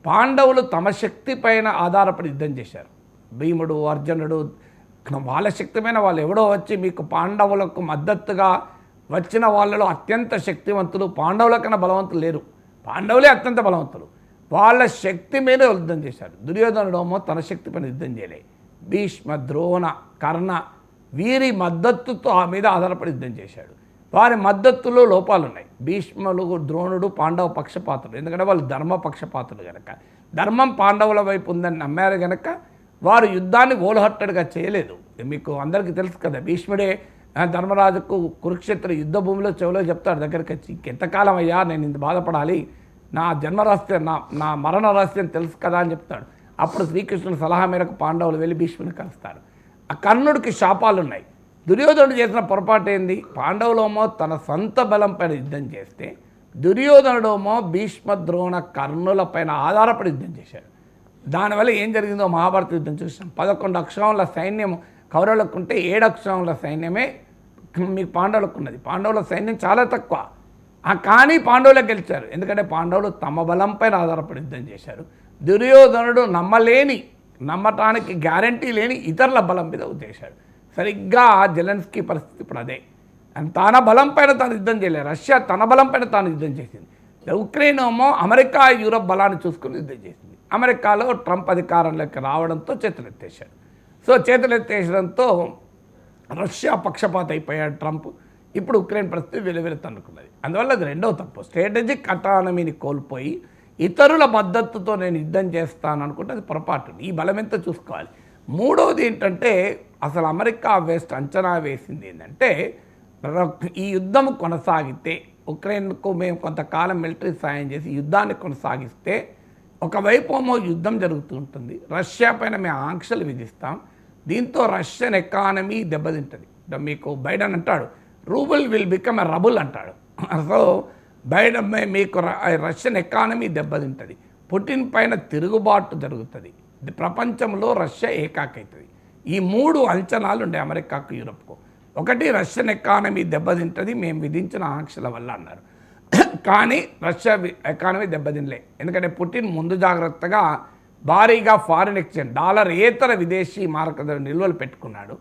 పాండవులు తమ శక్తి పైన ఆధారపడి యుద్ధం చేశారు. భీముడు, అర్జునుడు వాళ్ళ శక్తి పైన వాళ్ళు ఎవడో వచ్చి మీకు పాండవులకు మద్దతుగా వచ్చిన వాళ్ళలో అత్యంత శక్తివంతులు, పాండవుల కన్నా బలవంతులు లేరు, పాండవులే అత్యంత బలవంతులు. వాళ్ళ శక్తి మీద యుద్ధం చేశారు. దుర్యోధనుడేమో తన శక్తి పైన యుద్ధం చేయలే. భీష్మ, ద్రోణ, కర్ణ వీరి మద్దతుతో ఆ మీద ఆధారపడి యుద్ధం చేశాడు. వారి మద్దతులో లోపాలు ఉన్నాయి. భీష్ములు, ద్రోణుడు పాండవ పక్షపాతులు, ఎందుకంటే వాళ్ళు ధర్మ పక్షపాతులు కనుక, ధర్మం పాండవుల వైపు ఉందని నమ్మారు కనుక వారు యుద్ధాన్ని ఓలహట్టడిగా చేయలేదు. మీకు అందరికీ తెలుసు కదా, భీష్ముడే ధర్మరాజుకు కురుక్షేత్ర యుద్ధ భూమిలో చెవులో చెప్తాడు, దగ్గరికి వచ్చి ఎంతకాలం అయ్యా నేను ఇంత బాధపడాలి, నా జన్మరహస్యం నా మరణ రహస్యం తెలుసు కదా అని చెప్తాడు. అప్పుడు శ్రీకృష్ణుని సలహా మేరకు పాండవులు వెళ్ళి భీష్ముని కలుస్తారు. ఆ కర్ణుడికి శాపాలు ఉన్నాయి. దుర్యోధనుడు చేసిన పొరపాటు ఏంది? పాండవులేమో తన సొంత బలం పైన యుద్ధం చేస్తే, దుర్యోధనుడేమో భీష్మ, ద్రోణ, కర్ణుల పైన ఆధారపడి యుద్ధం చేశాడు. దానివల్ల ఏం జరిగిందో మహాభారత యుద్ధం చూసాం. 11 అక్షరముల సైన్యం కౌరవులకు ఉంటే 7 అక్షరముల సైన్యమే మీకు పాండవులకు ఉన్నది. పాండవుల సైన్యం చాలా తక్కువ, కానీ పాండవులకు గెలిచారు. ఎందుకంటే పాండవులు తమ బలం పైన ఆధారపడి యుద్ధం చేశారు. దుర్యోధనుడు నమ్మటానికి గ్యారంటీ లేని ఇతరుల బలం మీద చేశాడు. సరిగ్గా జెలెన్స్కీ పరిస్థితి ఇప్పుడు అదే. తన బలం పైన తాను యుద్ధం చేయలేదు, రష్యా తన బలం పైన తాను యుద్ధం చేసింది. ఉక్రెయిన్ ఏమో అమెరికా, యూరప్ బలాన్ని చూసుకుని యుద్ధం చేసింది. అమెరికాలో ట్రంప్ అధికారంలోకి రావడంతో చేతులెత్తేశాడు. సో చేతులెత్తేసడంతో రష్యా పక్షపాత అయిపోయాడు ట్రంప్. ఇప్పుడు ఉక్రెయిన్ పరిస్థితి వెలువెలుతనుకున్నది. అందువల్ల అది రెండవ తప్పు. స్ట్రాటజిక్ అటానమీని కోల్పోయి ఇతరుల మద్దతుతో నేను యుద్ధం చేస్తాను అనుకుంటే అది పొరపాటు. ఈ బలం ఎంత చూసుకోవాలి. మూడవది ఏంటంటే, అసలు అమెరికా వెస్ట్ అంచనా వేసింది ఏంటంటే, ఈ యుద్ధం కొనసాగితే ఉక్రెయిన్కు మేము కొంతకాలం మిలిటరీ సాయం చేసి యుద్ధాన్ని కొనసాగిస్తే ఒకవైపు ఏమో యుద్ధం జరుగుతూ ఉంటుంది, రష్యా పైన మేము ఆంక్షలు విధిస్తాం, దీంతో రష్యన్ ఎకానమీ దెబ్బతింటుంది. మీకు బైడెన్ అంటాడు rouble will become a rubble అంటాడు. సో బైడెన్ మీకు రష్యన్ ఎకానమీ దెబ్బతింటుంది, పుటిన్ పైన తిరుగుబాటు జరుగుతుంది, ప్రపంచంలో రష్యా ఏకాకవుతుంది. ఈ 3 అంచనాలు ఉండే అమెరికాకు, యూరప్కు. ఒకటి, రష్యన్ ఎకానమీ దెబ్బతింటుంది మేము విధించిన ఆంక్షల వల్ల అన్నారు. కానీ రష్యా ఎకానమీ దెబ్బతినలే, ఎందుకంటే పుటిన్ ముందు జాగ్రత్తగా భారీగా ఫారిన్ ఎక్స్చేంజ్ డాలర్ విదేశీ మారక నిల్వలు పెట్టుకున్నాడు.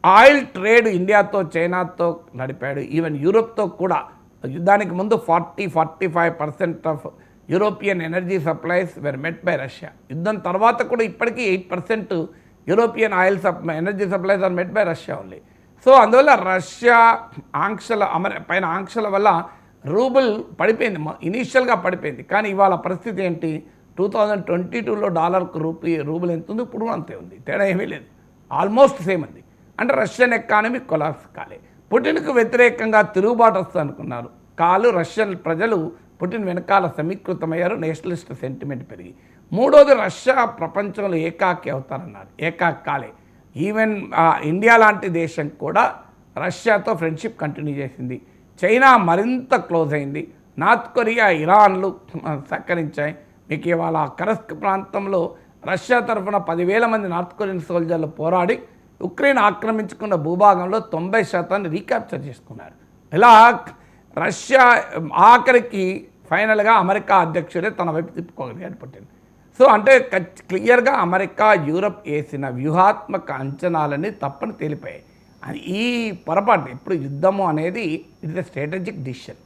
ఆయిల్ ట్రేడ్ ఇండియాతో, చైనాతో నడిపాడు. ఈవెన్ యూరోప్తో కూడా. యుద్ధానికి ముందు 40-45% of European energy supplies were met by Russia. యుద్ధం తర్వాత కూడా ఇప్పటికీ 8% European energy supplies are met by Russia only. So అందువల్ల రష్యా పైన ఆంక్షల వల్ల రూబుల్ పడిపోయింది, ఇనీషియల్గా పడిపోయింది. కానీ ఇవాళ పరిస్థితి ఏంటి? 2022లో డాలర్కు రూబుల్ ఎంత ఉంది, ఇప్పుడు అంతే ఉంది, తేడా ఏమీ లేదు, ఆల్మోస్ట్ సేమ్ ఉంది. అంటే రష్యన్ ఎకానమీ కొలాప్స్ కాలే. పుటిన్కు వ్యతిరేకంగా తిరుగుబాటు వస్తుంది అనుకున్నారు, రష్యన్ ప్రజలు పుటిన్ వెనకాల సమీకృతమయ్యారు, నేషనలిస్ట్ సెంటిమెంట్ పెరిగి. మూడోది, రష్యా ప్రపంచంలో ఏకాకి అవుతారన్నారు, ఏకాకి కాలే. ఈవెన్ ఇండియా లాంటి దేశం కూడా రష్యాతో ఫ్రెండ్షిప్ కంటిన్యూ చేసింది. చైనా మరింత క్లోజ్ అయింది, నార్త్ కొరియా, ఇరాన్లు సహకరించాయి. మీకు ఇవాళ కరస్క్ ప్రాంతంలో రష్యా తరఫున 10,000 మంది నార్త్ కొరియన్ సోల్జర్లు పోరాడి ఉక్రెయిన్ ఆక్రమించుకున్న భూభాగంలో 90% రీక్యాప్చర్ చేసుకున్నారు. ఇలా రష్యా ఆఖరికి ఫైనల్గా అమెరికా అధ్యక్షుడే తన వైపు తిప్పుకోగలిగాడు పుటిన్. సో అంటే క్లియర్గా అమెరికా, యూరప్ వేసిన వ్యూహాత్మక అంచనాలని తప్పని తేలిపోయాయి. ఈ పొరపాటు ఇప్పుడు యుద్ధము అనేది it is a strategic decision.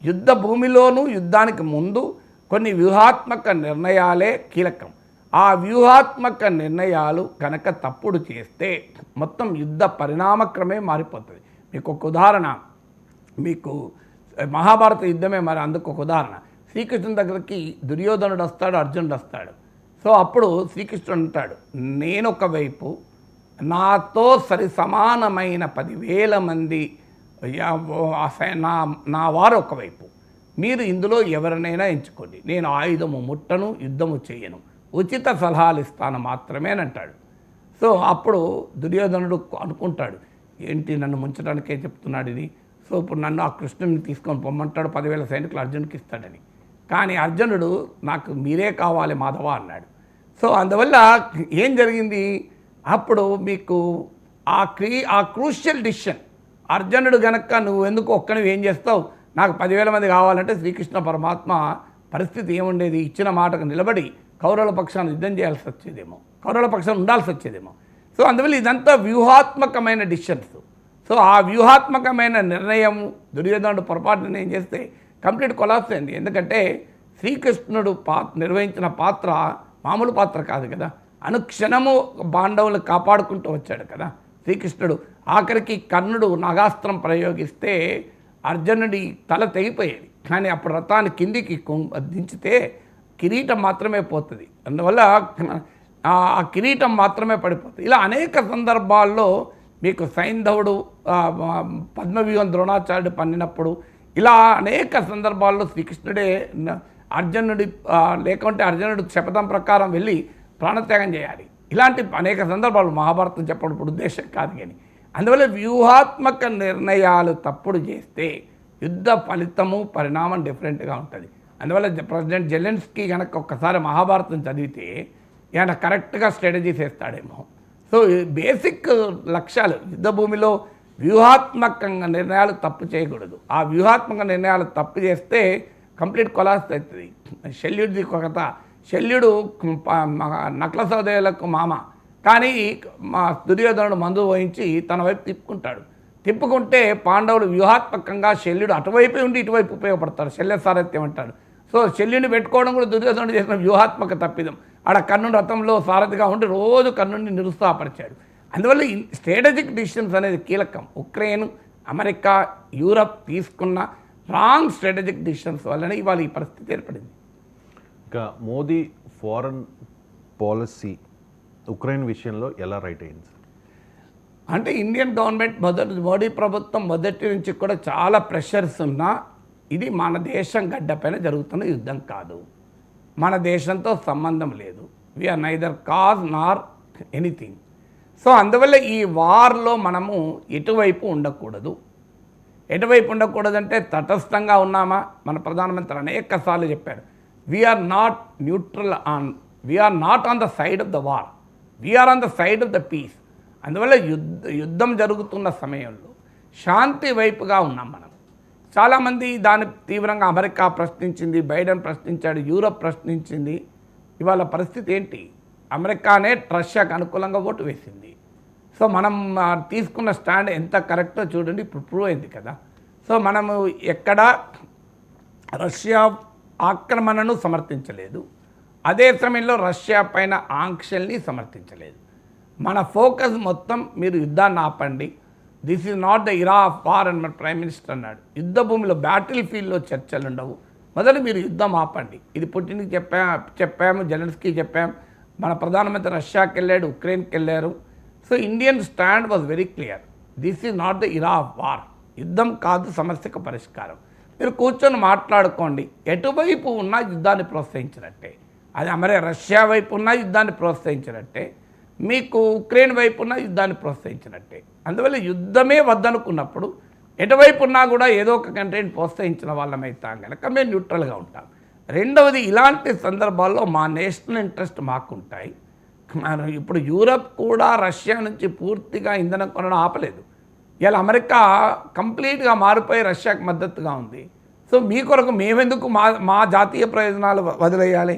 యుద్ధ భూమిలోనూ యుద్ధానికి ముందు కొన్ని వ్యూహాత్మక నిర్ణయాలే కీలకం. ఆ వ్యూహాత్మక నిర్ణయాలు కనుక తప్పుడు చేస్తే మొత్తం యుద్ధ పరిణామక్రమే మారిపోతుంది. మీకు ఒక ఉదాహరణ, మీకు మహాభారత యుద్ధమే మరి అందుకు ఒక ఉదాహరణ. శ్రీకృష్ణుని దగ్గరికి దుర్యోధనుడు వస్తాడు, అర్జునుడు వస్తాడు. సో అప్పుడు శ్రీకృష్ణుడు అంటాడు, నేను ఒకవైపు, నాతో సరి సమానమైన 10,000 మంది నా వారు ఒకవైపు, మీరు ఇందులో ఎవరినైనా ఎంచుకోండి, నేను ఆయుధము ముట్టను, యుద్ధము చేయను, ఉచిత సలహాలు ఇస్తాను మాత్రమే అని అంటాడు. సో అప్పుడు దుర్యోధనుడు అనుకుంటాడు, ఏంటి నన్ను ముంచడానికే చెప్తున్నాడు ఇది, సో ఇప్పుడు నన్ను ఆ కృష్ణుని తీసుకొని పొమ్మంటాడు, 10,000 సైనికులు అర్జునుడికి ఇస్తాడని. కానీ అర్జునుడు నాకు మీరే కావాలి మాధవ అన్నాడు. సో అందువల్ల ఏం జరిగింది? అప్పుడు మీకు ఆ క్రూషియల్ డిసిషన్, అర్జునుడు గనక నువ్వు ఎందుకు ఒక్కనివి ఏం చేస్తావు, నాకు 10,000 మంది కావాలంటే శ్రీకృష్ణ పరమాత్మ పరిస్థితి ఏముండేది? ఇచ్చిన మాటకు నిలబడి కౌరవుల పక్షాన్ని యుద్ధం చేయాల్సి వచ్చేదేమో, కౌరవుల పక్షాన్ని ఉండాల్సి వచ్చేదేమో. సో అందువల్ల ఇదంతా వ్యూహాత్మకమైన డిసిషన్స్. సో ఆ వ్యూహాత్మకమైన నిర్ణయం దుర్యోధనుడు పొరపాటు నిర్ణయం చేస్తే కంప్లీట్ కొలాప్స్ అయింది. ఎందుకంటే శ్రీకృష్ణుడు నిర్వహించిన పాత్ర మామూలు పాత్ర కాదు కదా. అనుక్షణము పాండవులు కాపాడుకుంటూ వచ్చాడు కదా శ్రీకృష్ణుడు. ఆఖరికి కర్ణుడు నాగాస్త్రం ప్రయోగిస్తే అర్జునుడి తల తెగిపోయేది, కానీ అప్పుడు రథాన్ని కిందికి దించితే కిరీటం మాత్రమే పోతుంది. అందువల్ల ఆ కిరీటం మాత్రమే పడిపోతుంది. ఇలా అనేక సందర్భాల్లో మీకు సైంధవుడు పద్మవ్యూహం ద్రోణాచార్యుడు పన్నినప్పుడు ఇలా అనేక సందర్భాల్లో శ్రీకృష్ణుడే అర్జునుడి లేకుంటే అర్జునుడు శపథం ప్రకారం వెళ్ళి ప్రాణత్యాగం చేయాలి. ఇలాంటి అనేక సందర్భాలు మహాభారతం చెప్పడం ఉద్దేశం కాదు. కానీ అందువల్ల వ్యూహాత్మక నిర్ణయాలు తప్పుడు చేస్తే యుద్ధ ఫలితము పరిణామం డిఫరెంట్గా ఉంటుంది. అందువల్ల ప్రెసిడెంట్ జెలెన్స్కీ కనుక ఒక్కసారి మహాభారతం చదివితే ఆయన కరెక్ట్గా స్ట్రాటజీస్ వేస్తాడేమో. సో బేసిక్ లక్ష్యాలు యుద్ధభూమిలో వ్యూహాత్మకంగా నిర్ణయాలు తప్పు చేయకూడదు. ఆ వ్యూహాత్మక నిర్ణయాలు తప్పు చేస్తే కంప్లీట్ కొలాప్స్ అవుతుంది. శల్యుడిది కథ, శల్యుడు నకుల సహదేవులకు మామ, కానీ మా దుర్యోధనుడు మందు వహించి తన వైపు తిప్పుకుంటే పాండవులు వ్యూహాత్మకంగా శల్యుడు అటువైపే ఉండి ఇటువైపు ఉపయోగపడతాడు. శల్య సారథ్యం అంటాడు. సో శల్యుని పెట్టుకోవడం కూడా దుర్యోధనుడు చేసిన వ్యూహాత్మక తప్పిదం. ఆడ కర్ణుడు రథంలో సారథిగా ఉండి రోజు కర్ణుడిని నిరుత్సాహపరిచాడు. అందువల్ల స్ట్రాటజిక్ డిసిషన్స్ అనేది కీలకం. ఉక్రెయిన్, అమెరికా, యూరప్ తీసుకున్న రాంగ్ స్ట్రాటజిక్ డిసిషన్స్ వల్లనే ఇవాళ ఈ పరిస్థితి ఏర్పడింది. ఇంకా మోదీ ఫారెన్ పాలసీ ఉక్రెయిన్ విషయంలో ఎలా రైట్ అయింది? అంటే ఇండియన్ గవర్నమెంట్ మోడీ ప్రభుత్వం మొదటి నుంచి కూడా చాలా ప్రెషర్స్ ఉన్నా ఇది మన దేశం గడ్డపైన జరుగుతున్న యుద్ధం కాదు, మన దేశంతో సంబంధం లేదు. వీఆర్ నైదర్ కాజ్ నార్ ఎనీథింగ్. సో అందువల్ల ఈ వార్లో మనము ఎటువైపు ఉండకూడదు. ఎటువైపు ఉండకూడదంటే తటస్థంగా ఉన్నామా? మన ప్రధానమంత్రి అనేక సార్లు చెప్పారు, we are not neutral we are not on the side of the war, we are on the side of the peace. అందువల్ల యుద్ధం జరుగుతున్న సమయంలో శాంతి వైపుగా ఉన్నాం మనం. చాలామంది దాన్ని తీవ్రంగా అమెరికా ప్రశ్నించింది, బైడెన్ ప్రశ్నించాడు, యూరప్ ప్రశ్నించింది. ఇవాళ పరిస్థితి ఏంటి? అమెరికానే రష్యాకు అనుకూలంగా ఓటు వేసింది. సో మనం తీసుకున్న స్టాండ్ ఎంత కరెక్టో చూడండి, ఇప్పుడు ప్రూవ్ అయింది కదా. సో మనము ఎక్కడ రష్యా ఆక్రమణను సమర్థించలేదు, అదే సమయంలో రష్యా పైన ఆంక్షల్ని సమర్థించలేదు. మన ఫోకస్ మొత్తం మీరు యుద్ధాన్ని ఆపండి, this is not the Ira of war అని మన ప్రైమ్ మినిస్టర్ అన్నాడు. యుద్ధ భూమిలో బ్యాటిల్ ఫీల్డ్లో చర్చలు ఉండవు, మొదలు మీరు యుద్ధం ఆపండి. ఇది పుటిన్కి చెప్పాము, జెలెన్స్కీ చెప్పాము, మన ప్రధానమంత్రి రష్యాకి వెళ్ళాడు, ఉక్రెయిన్కి వెళ్ళారు. So Indian stand was very clear, this is not the Ira of war. యుద్ధం కాదు సమస్యకు పరిష్కారం. మీరు కూర్చొని మాట్లాడుకోండి. ఎటువైపు ఉన్నా యుద్ధాన్ని ప్రోత్సహించినట్టే. అది రష్యా వైపు ఉన్నా యుద్ధాన్ని ప్రోత్సహించినట్టే, మీకు ఉక్రెయిన్ వైపు ఉన్న యుద్ధాన్ని ప్రోత్సహించినట్టే. అందువల్ల యుద్ధమే వద్దనుకున్నప్పుడు ఎటువైపు ఉన్నా కూడా ఏదో ఒక కంట్రీని ప్రోత్సహించిన వాళ్ళమైతాం కనుక మేము న్యూట్రల్గా ఉంటాం. రెండవది, ఇలాంటి సందర్భాల్లో మా నేషనల్ ఇంట్రెస్ట్ మాకుంటాయి. ఇప్పుడు యూరప్ కూడా రష్యా నుంచి పూర్తిగా ఇంధనం కొనడం ఆపలేదు. ఇలా అమెరికా కంప్లీట్గా మారిపోయి రష్యాకి మద్దతుగా ఉంది. సో మీ కొరకు మేమెందుకు మా జాతీయ ప్రయోజనాలు వదిలేయాలి?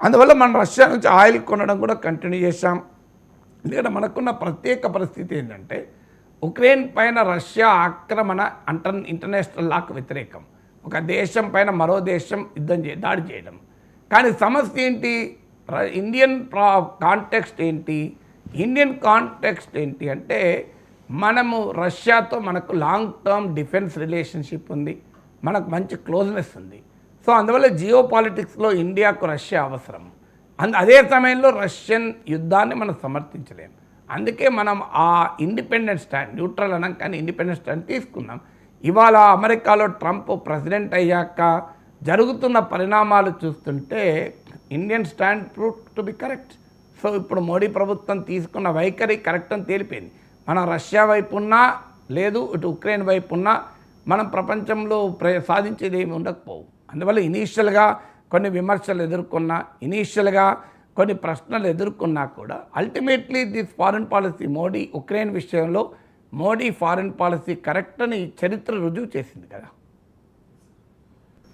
అందువల్ల మనం రష్యా నుంచి ఆయిల్ కొనడం కూడా కంటిన్యూ చేశాం. ఎందుకంటే మనకున్న ప్రత్యేక పరిస్థితి ఏంటంటే ఉక్రెయిన్ పైన రష్యా ఆక్రమణ ఇంటర్నేషనల్ లాకు వ్యతిరేకం. ఒక దేశం పైన మరో దేశం దాడి చేయడం. కానీ సమస్య ఏంటి? ఇండియన్ కాంటెక్స్ట్ ఏంటి? ఇండియన్ కాంటెక్స్ట్ ఏంటి అంటే మనము రష్యాతో మనకు లాంగ్ టర్మ్ డిఫెన్స్ రిలేషన్షిప్ ఉంది, మనకు మంచి క్లోజ్నెస్ ఉంది. సో అందువల్ల జియో పాలిటిక్స్లో ఇండియాకు రష్యా అవసరం. అదే సమయంలో రష్యన్ యుద్ధాన్ని మనం సమర్థించలేము. అందుకే మనం ఆ ఇండిపెండెంట్ స్టాండ్, న్యూట్రల్ అనం కానీ ఇండిపెండెంట్ స్టాండ్ తీసుకున్నాం. ఇవాళ అమెరికాలో ట్రంప్ ప్రెసిడెంట్ అయ్యాక జరుగుతున్న పరిణామాలు చూస్తుంటే Indian stand prove to be correct. So ఇప్పుడు మోడీ ప్రభుత్వం తీసుకున్న వైఖరి కరెక్ట్ అని తేలిపోయింది. మనం రష్యా వైపు ఉన్నా లేదు, ఇటు ఉక్రెయిన్ వైపు ఉన్నా మనం ప్రపంచంలో సాధించేది ఏమి ఉండకపోవు. అందువల్ల ఇనీషియల్గా కొన్ని విమర్శలు ఎదుర్కొన్నా, ఇనీషియల్గా కొన్ని ప్రశ్నలు ఎదుర్కొన్నా కూడా ultimately this foreign policy Modi Ukraine విషయంలో మోడీ ఫారిన్ పాలసీ కరెక్ట్ అని చరిత్ర రుజువు చేసింది కదా.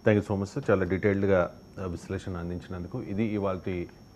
Thank you so much sir, చాలా డీటెయిల్డ్గా విశ్లేషణ అందించినందుకు. ఇది ఇవాళ